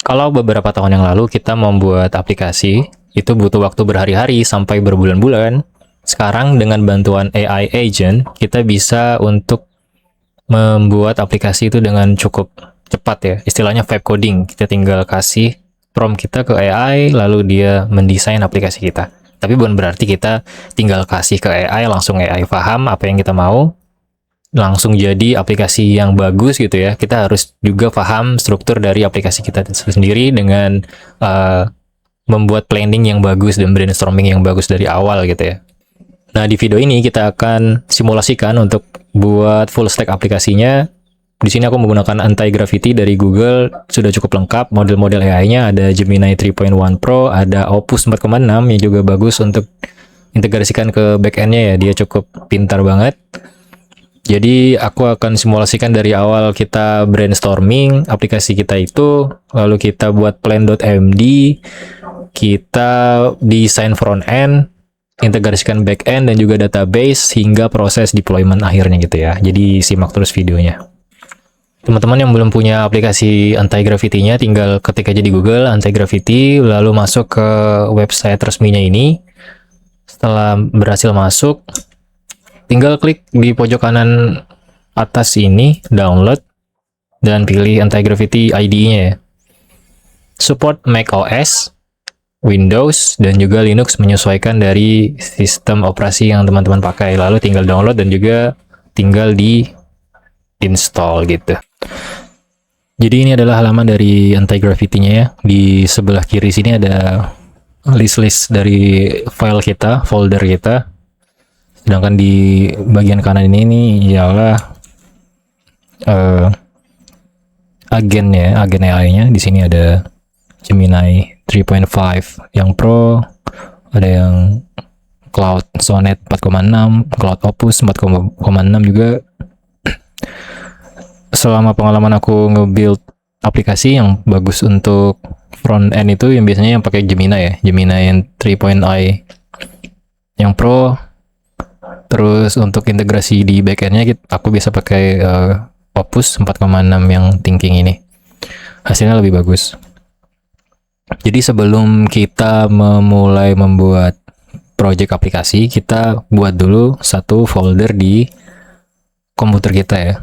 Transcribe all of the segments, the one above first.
Kalau beberapa tahun yang lalu kita membuat aplikasi, itu butuh waktu berhari-hari sampai berbulan-bulan. Sekarang dengan bantuan AI agent, kita bisa untuk membuat aplikasi itu dengan cukup cepat ya. Istilahnya vibe coding. Kita tinggal kasih prompt kita ke AI, lalu dia mendesain aplikasi kita. Tapi bukan berarti kita tinggal kasih ke AI, langsung AI paham apa yang kita mau, langsung jadi aplikasi yang bagus gitu ya. Kita harus juga paham struktur dari aplikasi kita sendiri dengan membuat planning yang bagus dan brainstorming yang bagus dari awal gitu ya. Nah, di video ini kita akan simulasikan untuk buat full stack aplikasinya. Di sini aku menggunakan Anti-Gravity dari Google, sudah cukup lengkap. Model-model AI-nya ada Gemini 3.1 Pro, ada Opus 4.6 yang juga bagus untuk integrasikan ke backend-nya ya. Dia cukup pintar banget. Jadi aku akan simulasikan dari awal kita brainstorming aplikasi kita itu, lalu kita buat plan.md, kita desain front end, integrasikan back end dan juga database hingga proses deployment akhirnya gitu ya. Jadi simak terus videonya. Teman-teman yang belum punya aplikasi Anti-Gravity-nya tinggal ketik aja di Google Anti-Gravity, lalu masuk ke website resminya ini. Setelah berhasil masuk, tinggal klik di pojok kanan atas ini, download, dan pilih Anti-Gravity IDE-nya ya. Support macOS, Windows, dan juga Linux menyesuaikan dari sistem operasi yang teman-teman pakai. Lalu tinggal download dan juga tinggal di install gitu. Jadi ini adalah halaman dari Anti-Gravity-nya ya. Di sebelah kiri sini ada list-list dari file kita, folder kita. Sedangkan di bagian kanan ini ialah agen AI-nya. Di sini ada Gemini 3.5 yang Pro, ada yang Cloud Sonnet 4.6, Cloud Opus 4.6 juga. Selama pengalaman aku nge-build aplikasi yang bagus untuk front end itu yang biasanya yang pakai Gemini ya, Gemini yang 3.i yang Pro. Terus untuk integrasi di backendnya aku biasa pakai Opus 4.6 yang thinking ini. Hasilnya lebih bagus. Jadi sebelum kita memulai membuat project aplikasi, kita buat dulu satu folder di komputer kita ya.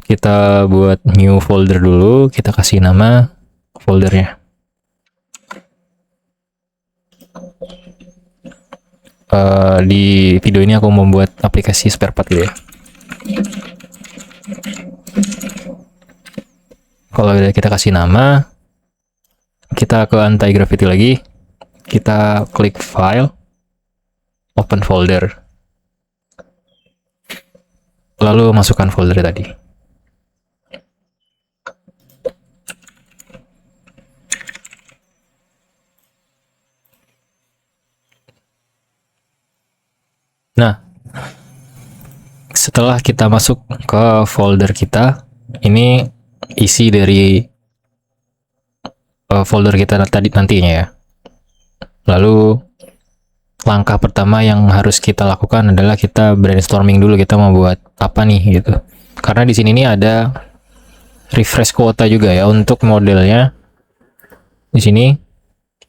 Kita buat new folder dulu, kita kasih nama foldernya. Di video ini aku membuat aplikasi spare part gitu ya. Kalau kita kasih nama, kita ke Anti-Gravity lagi, kita klik file, open folder, lalu masukkan folder tadi. Nah, setelah kita masuk ke folder kita, ini isi dari folder kita tadi nantinya ya. Lalu langkah pertama yang harus kita lakukan adalah kita brainstorming dulu, kita mau buat apa nih gitu. Karena di sini nih ada refresh quota juga ya untuk modelnya di sini.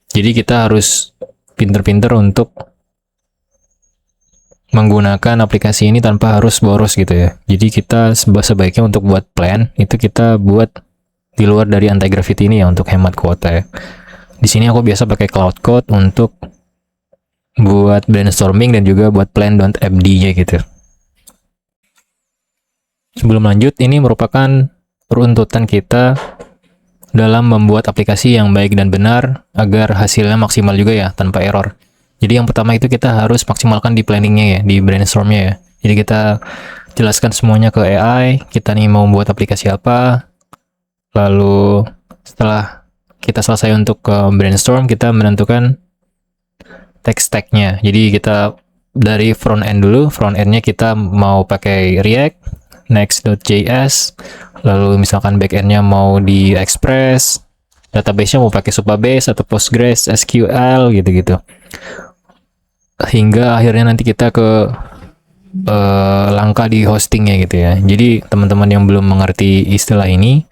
Jadi kita harus pinter-pinter untuk menggunakan aplikasi ini tanpa harus boros gitu ya. Jadi kita sebaiknya untuk buat plan itu kita buat di luar dari Anti-Gravity ini ya untuk hemat kuota ya. Di sini aku biasa pakai Cloud Code untuk buat brainstorming dan juga buat plan.md-nya gitu. Sebelum lanjut, ini merupakan runtutan kita dalam membuat aplikasi yang baik dan benar agar hasilnya maksimal juga ya, tanpa error. Jadi yang pertama itu kita harus maksimalkan di planningnya ya, di brainstormnya ya. Jadi kita jelaskan semuanya ke AI, kita nih mau buat aplikasi apa. Lalu setelah kita selesai untuk brainstorm, kita menentukan tech stack-nya. Jadi kita dari front end dulu, front end-nya kita mau pakai React, Next.js, lalu misalkan back end-nya mau di Express, database-nya mau pakai Supabase atau Postgres, SQL gitu-gitu. Hingga akhirnya nanti kita ke langkah di hostingnya gitu ya. Jadi teman-teman yang belum mengerti istilah ini,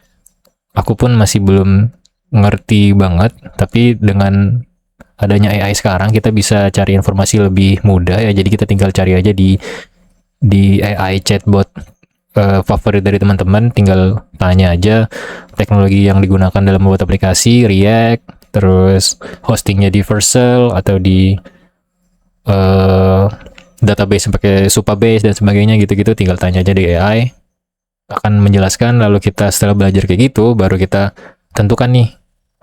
aku pun masih belum ngerti banget, tapi dengan adanya AI sekarang kita bisa cari informasi lebih mudah ya. Jadi kita tinggal cari aja di AI chatbot favorit dari teman-teman, tinggal tanya aja teknologi yang digunakan dalam membuat aplikasi, React, terus hostingnya di Vercel atau di database pakai Supabase dan sebagainya gitu-gitu, tinggal tanya aja di AI, akan menjelaskan. Lalu kita setelah belajar kayak gitu, baru kita tentukan nih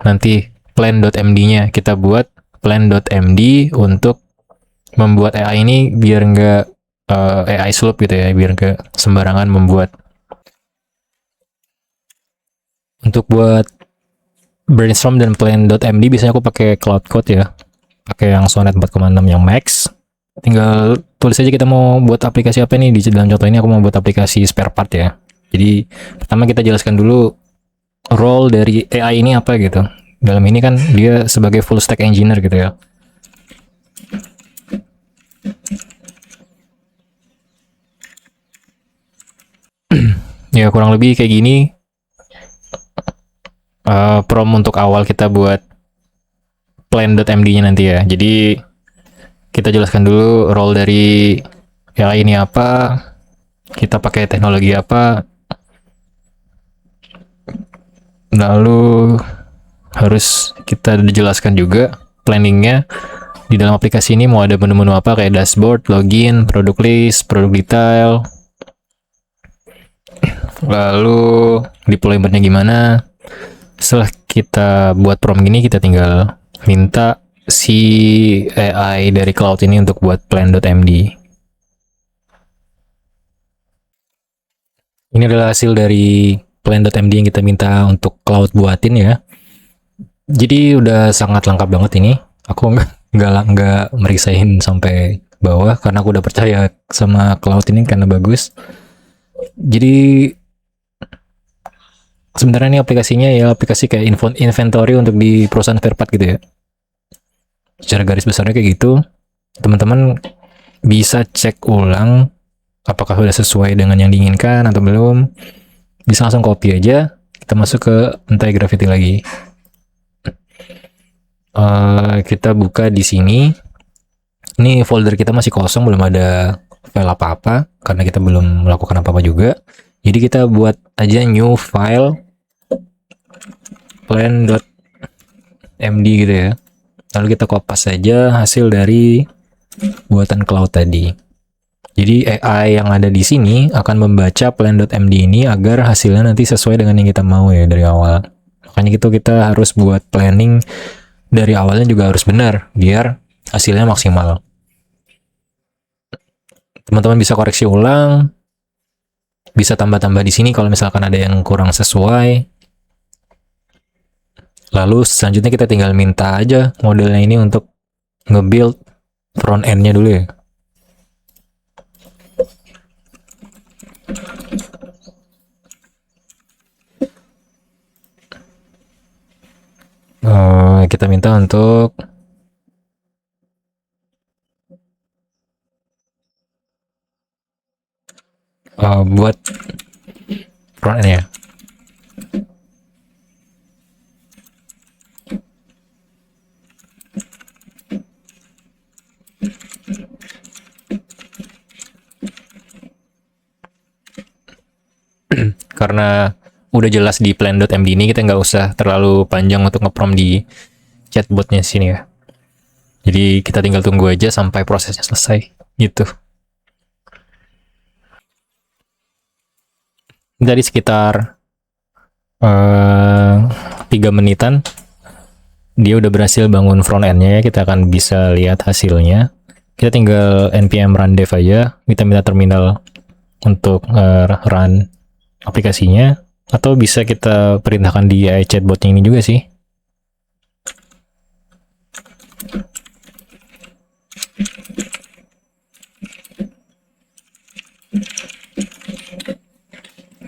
nanti plan.md-nya. Kita buat plan.md untuk membuat AI ini biar nggak AI slope gitu ya, biar nggak sembarangan membuat. Untuk buat brainstorm dan plan.md biasanya aku pakai Cloud Code ya, pakai yang Sonnet 4,6 yang max. Tinggal tulis aja kita mau buat aplikasi apa nih. Di dalam contoh ini aku mau buat aplikasi spare part ya. Jadi pertama kita jelaskan dulu role dari AI ini apa gitu. Dalam ini kan dia sebagai full stack engineer gitu ya. Ya kurang lebih kayak gini prompt untuk awal kita buat plan.md-nya nanti ya. Jadi kita jelaskan dulu role dari AI ini apa, kita pakai teknologi apa, lalu harus kita jelaskan juga planningnya di dalam aplikasi ini mau ada menu-menu apa kayak dashboard, login, product list, product detail, lalu deploymentnya gimana. Setelah kita buat prompt gini, kita tinggal minta si AI dari cloud ini untuk buat plan.md. Ini adalah hasil dari plan.md yang kita minta untuk cloud buatin ya. Jadi udah sangat lengkap banget ini. Aku nggak merisain sampai bawah karena aku udah percaya sama cloud ini karena bagus. Jadi sebenarnya ini aplikasinya ya aplikasi kayak inventory untuk di perusahaan spare part gitu ya. Secara garis besarnya kayak gitu. Teman-teman bisa cek ulang apakah sudah sesuai dengan yang diinginkan atau belum. Bisa langsung copy aja, kita masuk ke Mentai Gravity lagi. Kita buka di sini. Ini folder kita masih kosong, belum ada file apa-apa karena kita belum melakukan apa-apa juga. Jadi kita buat aja new file plan.md gitu ya. Lalu kita kopas saja hasil dari buatan cloud tadi. Jadi AI yang ada di sini akan membaca plan.md ini agar hasilnya nanti sesuai dengan yang kita mau ya dari awal. Makanya gitu kita harus buat planning dari awalnya juga harus benar biar hasilnya maksimal. Teman-teman bisa koreksi ulang, bisa tambah-tambah di sini kalau misalkan ada yang kurang sesuai. Lalu selanjutnya kita tinggal minta aja modelnya ini untuk nge-build front end-nya dulu ya. Kita minta untuk buat front end-nya. Karena udah jelas di plan.md ini, kita nggak usah terlalu panjang untuk nge-prompt di chatbotnya sini ya. Jadi kita tinggal tunggu aja sampai prosesnya selesai gitu. Dari sekitar 3 menitan dia udah berhasil bangun front end-nya ya. Kita akan bisa lihat hasilnya. Kita tinggal npm run dev aja, kita minta terminal untuk run aplikasinya, atau bisa kita perintahkan di AI chatbotnya ini juga sih.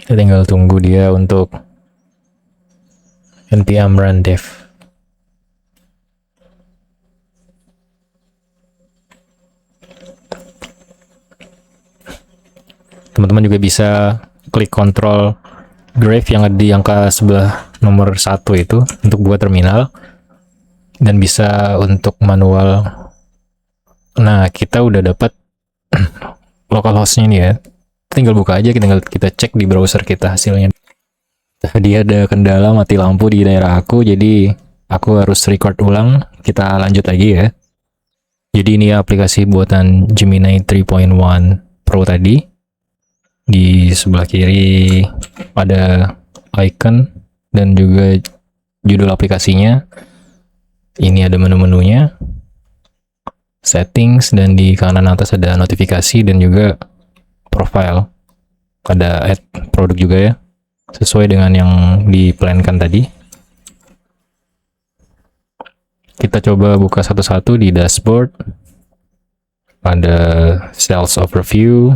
Kita tinggal tunggu dia untuk npm run dev. Teman-teman juga bisa klik kontrol graph yang ada di angka sebelah nomor 1 itu untuk buat terminal, dan bisa untuk manual. Nah, kita udah dapat localhost-nya ini ya. Tinggal buka aja, tinggal kita cek di browser kita hasilnya. Tadi ada kendala mati lampu di daerah aku, jadi aku harus record ulang. Kita lanjut lagi ya. Jadi ini aplikasi buatan Gemini 3.1 Pro tadi. Di sebelah kiri ada icon dan juga judul aplikasinya. Ini ada menu-menunya, settings, dan di kanan atas ada notifikasi dan juga profile. Ada add produk juga ya, sesuai dengan yang diplankan tadi. Kita coba buka satu-satu di dashboard. Ada sales overview,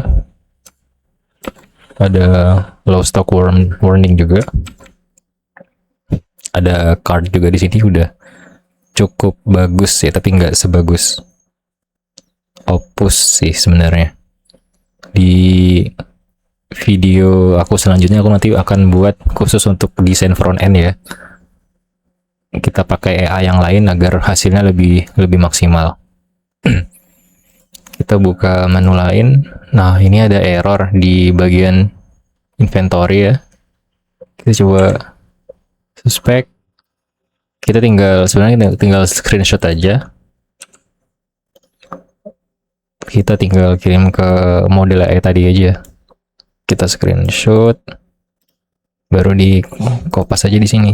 ada low stock warning juga, ada card juga di sini. Udah cukup bagus ya, tapi nggak sebagus Opus sih sebenarnya. Di video aku selanjutnya aku nanti akan buat khusus untuk desain front end ya. Kita pakai AI yang lain agar hasilnya lebih maksimal. Kita buka menu lain. Nah, ini ada error di bagian inventory ya. Kita coba suspek. Kita sebenarnya tinggal screenshot aja. Kita tinggal kirim ke model AI tadi aja. Kita screenshot, baru di kopas aja di sini.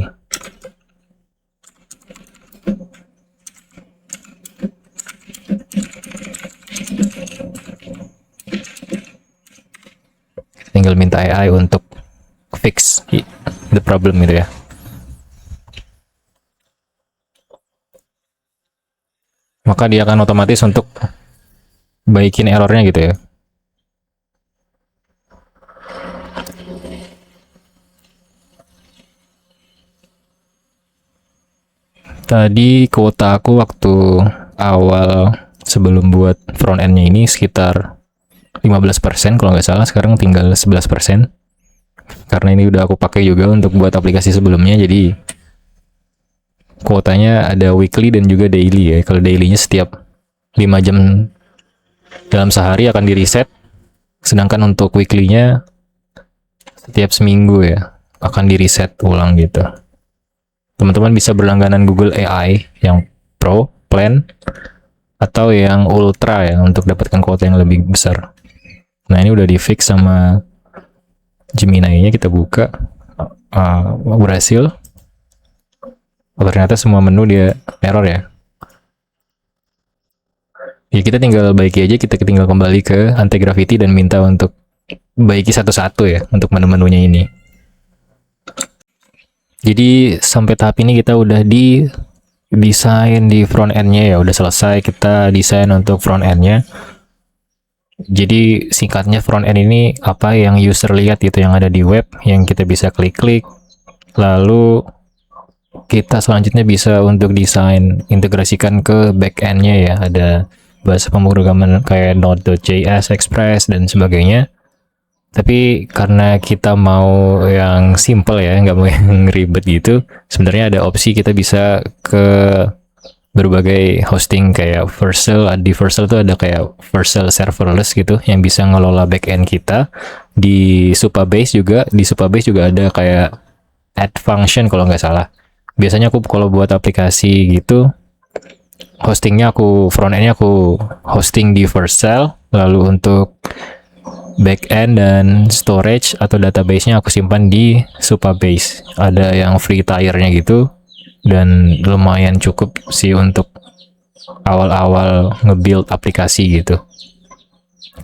Tinggal minta AI untuk fix the problem gitu ya. Maka dia akan otomatis untuk baikin errornya gitu ya. Tadi kuota aku waktu awal sebelum buat front end-nya ini sekitar 15% kalau nggak salah, sekarang tinggal 11%. Karena ini udah aku pakai juga untuk buat aplikasi sebelumnya, jadi kuotanya ada weekly dan juga daily ya. Kalau daily-nya setiap 5 jam dalam sehari akan di reset, sedangkan untuk weekly-nya setiap seminggu ya akan di reset ulang gitu. Teman-teman bisa berlangganan Google AI yang Pro plan atau yang Ultra ya untuk dapatkan kuota yang lebih besar. Nah, ini udah di fix sama Gemini-nya. Kita buka, berhasil. Ternyata semua menu dia error ya. Ya, kita tinggal baiki aja, kita tinggal kembali ke Anti-Gravity dan minta untuk baiki satu-satu ya untuk menu-menunya ini. Jadi sampai tahap ini kita udah di desain di front end-nya ya, udah selesai kita desain untuk front end-nya. Jadi singkatnya front end ini apa yang user lihat gitu, yang ada di web, yang kita bisa klik-klik. Lalu kita selanjutnya bisa untuk desain integrasikan ke back end-nya ya, ada bahasa pemrograman kayak Node.js, Express dan sebagainya. Tapi karena kita mau yang simple ya, nggak mau yang ribet gitu, sebenarnya ada opsi kita bisa ke berbagai hosting kayak Vercel. Di Vercel tuh ada kayak Vercel serverless gitu yang bisa ngelola backend kita. Di Supabase juga, ada kayak add function kalau nggak salah. Biasanya aku kalau buat aplikasi gitu, front end-nya aku hosting di Vercel, lalu untuk backend dan storage atau database-nya aku simpan di Supabase. Ada yang free tier-nya gitu, dan lumayan cukup sih untuk awal-awal nge-build aplikasi gitu.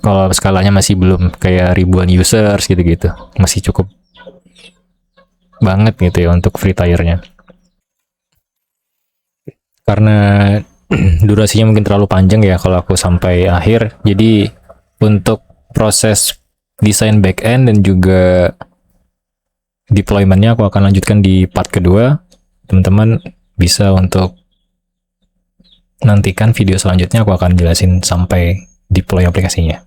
Kalau skalanya masih belum kayak ribuan users gitu-gitu, masih cukup banget gitu ya untuk free tier-nya. Karena durasinya mungkin terlalu panjang ya kalau aku sampai akhir, jadi untuk proses desain backend dan juga deployment-nya aku akan lanjutkan di part kedua. Teman-teman bisa untuk nantikan video selanjutnya, aku akan jelasin sampai deploy aplikasinya.